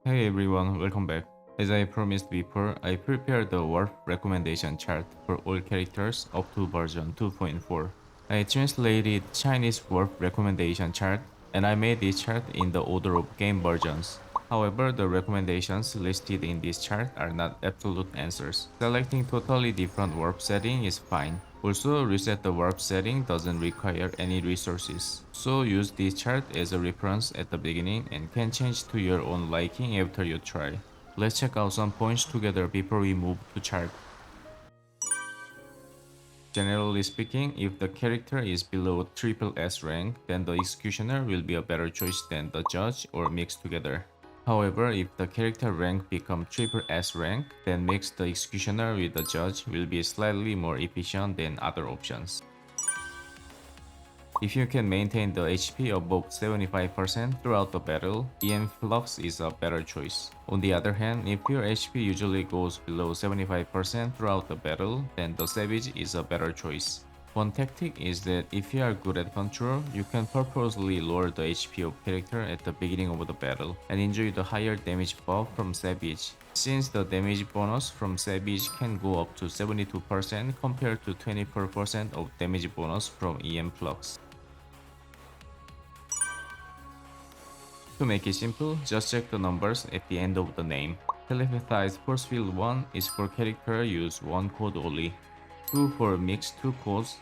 Hey everyone, welcome back. As I promised before, I prepared the warp recommendation chart for all characters up to version 2.4. I translated Chinese warp recommendation chart and I made this chart in the order of game versions. However, the recommendations listed in this chart are not absolute answers. Selecting totally different warp setting is fine. Also, reset the warp setting doesn't require any resources. So use this chart as a reference at the beginning and can change to your own liking after you try. Let's check out some points together before we move to chart. Generally speaking, if the character is below triple S rank, then the executioner will be a better choice than the judge or mix together. However, if the character rank become triple S rank, then mix the executioner with the judge will be slightly more efficient than other options. If you can maintain the HP above 75% throughout the battle, EM Flux is a better choice. On the other hand, if your HP usually goes below 75% throughout the battle, then the Savage is a better choice. One tactic is that if you are good at control, you can purposely lower the HP of character at the beginning of the battle and enjoy the higher damage buff from Savage. Since the damage bonus from Savage can go up to 72% compared to 24% of damage bonus from EM Flux. To make it simple, just check the numbers at the end of the name. Telepathize Forcefield I is for character use 1 code only, 2 for mix 2 codes,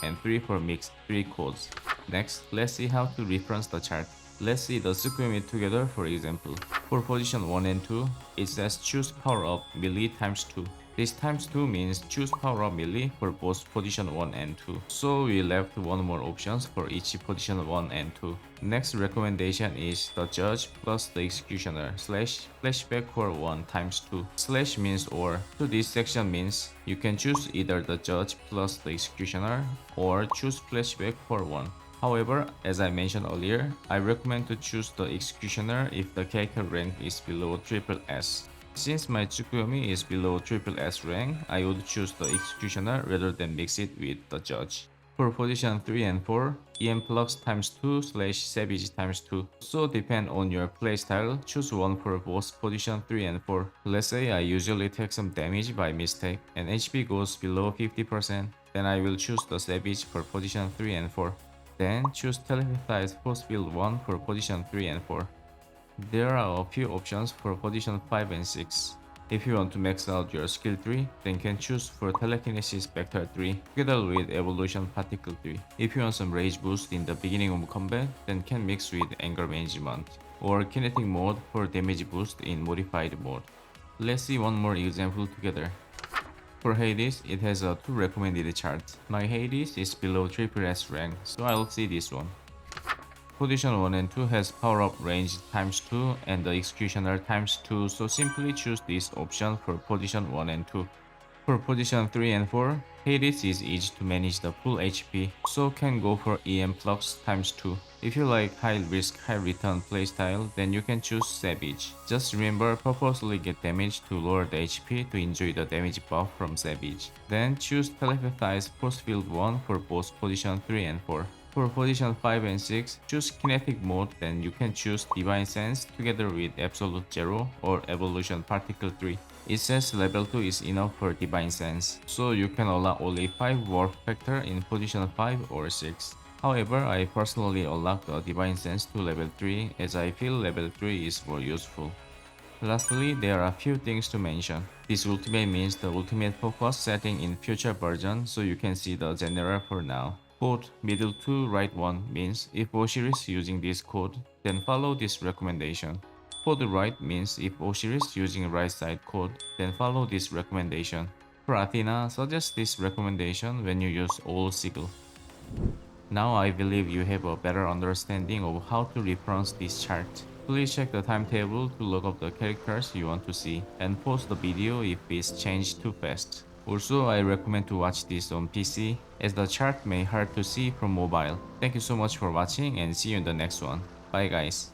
and 3 for mix 3 codes. Next, let's see how to reference the chart. Let's see the Tsukuyomi together for example. For position 1 and 2, it says choose power up melee times 2. This times 2 means choose power up melee for both position 1 and 2. So we left one more options for each position 1 and 2. Next recommendation is the judge plus the executioner slash flashback for 1 times 2. Slash means or. So this section means you can choose either the judge plus the executioner or choose flashback for 1. However, as I mentioned earlier, I recommend to choose the executioner if the character rank is below triple S. Since my Tsukuyomi is below triple S rank, I would choose the executioner rather than mix it with the judge. For position 3 and 4, EM Flux times 2 slash Savage times 2. So depend on your playstyle, choose one for both position 3 and 4. Let's say I usually take some damage by mistake and HP goes below 50%, then I will choose the Savage for position 3 and 4. Then choose Telepathize Forcefield I for position 3 and 4. There are a few options for position 5 and 6. If you want to max out your skill 3, then can choose for Telekinesis Vector 3 together with Evolution Particle 3. If you want some rage boost in the beginning of combat, then can mix with Anger Management or Kinetic mode for damage boost in modified mode. Let's see one more example together. For Hades, it has a 2 recommended charts. My Hades is below triple S rank, so I'll see this one. Position 1 and 2 has power up range times 2 and the executioner times 2, so simply choose this option for position 1 and 2. For position 3 and 4, Hades is easy to manage the full HP, so can go for EM Flux times 2. If you like high risk high return playstyle, then you can choose Savage. Just remember purposely get damage to lower the HP to enjoy the damage buff from Savage. Then choose Telepathize Forcefield I for both position 3 and 4. For position 5 and 6, choose Kinetic mode, then you can choose Divine Sense together with Absolute Zero or Evolution Particle 3. It says level 2 is enough for Divine Sense, so you can allow only 5 warp factor in position 5 or 6. However, I personally unlocked the Divine Sense to level 3 as I feel level 3 is more useful. Lastly, there are a few things to mention. This ultimate means the ultimate focus setting in future version, so you can see the general for now. Code middle 2 right 1 means if Osiris using this code, then follow this recommendation. Code right means if Osiris using right side code, then follow this recommendation. For Athena, suggest this recommendation when you use all sigil. Now I believe you have a better understanding of how to reference this chart. Please check the timetable to look up the characters you want to see and pause the video if it's changed too fast. Also, I recommend to watch this on PC as the chart may hard to see from mobile. Thank you so much for watching and see you in the next one. Bye guys.